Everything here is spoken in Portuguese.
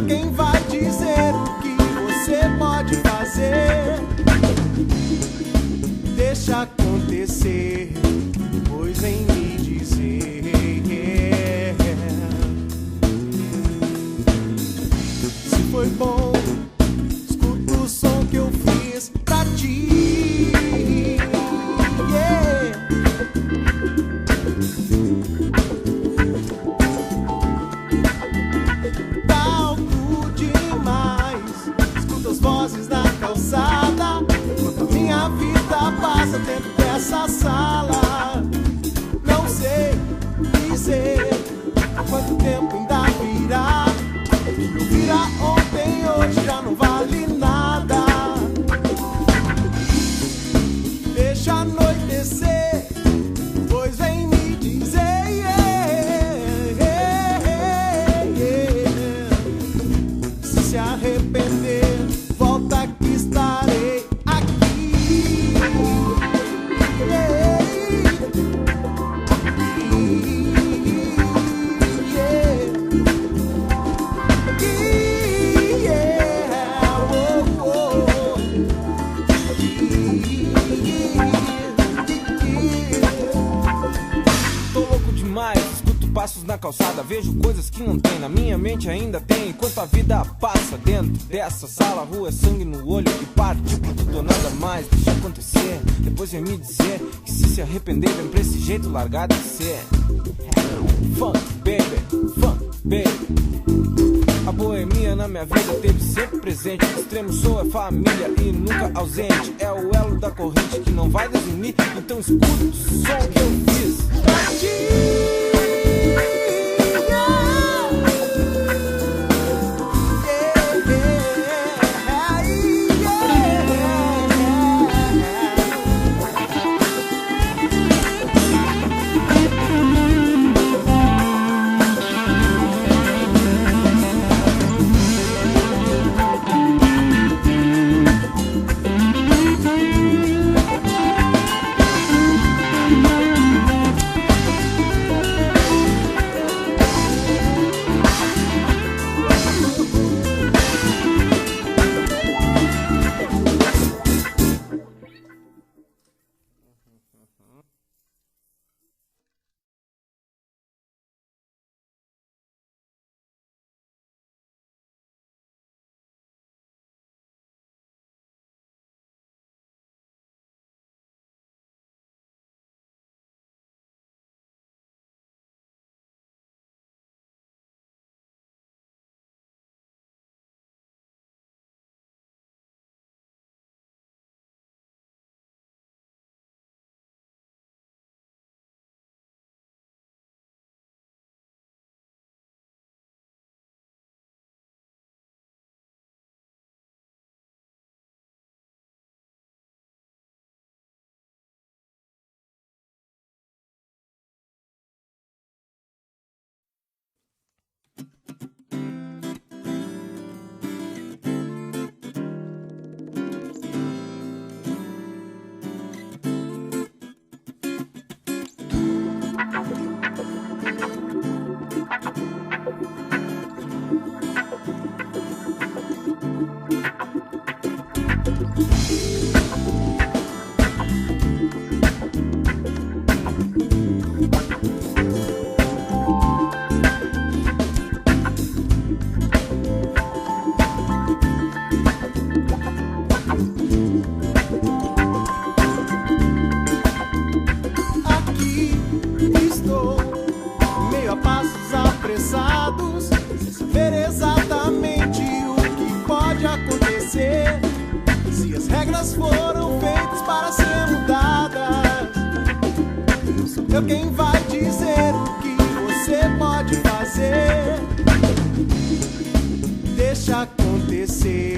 Quem vai dizer o que você pode fazer? Deixa acontecer, pois vem me dizer. Se foi bom, escuta o som que eu fiz pra ti. Dentro dessa sala, não sei dizer quanto tempo ainda virá. O virá ontem, hoje já não vale nada. Deixa anoitecer, pois vem me dizer. Se arrepender, volta que estarei. Passos na calçada, vejo coisas que não tem, na minha mente ainda tem. Enquanto a vida passa dentro dessa sala, rua é sangue no olho e parte por tudo ou nada mais. Deixa acontecer, depois vem me dizer que se arrepender vem pra esse jeito largar de ser. Funk, baby. A boemia na minha vida teve sempre presente. O extremo sou é família e nunca ausente. É o elo da corrente que não vai desunir. Então escuta o som que eu fiz pra ti. sou quem vai dizer o que você pode fazer. Deixa acontecer.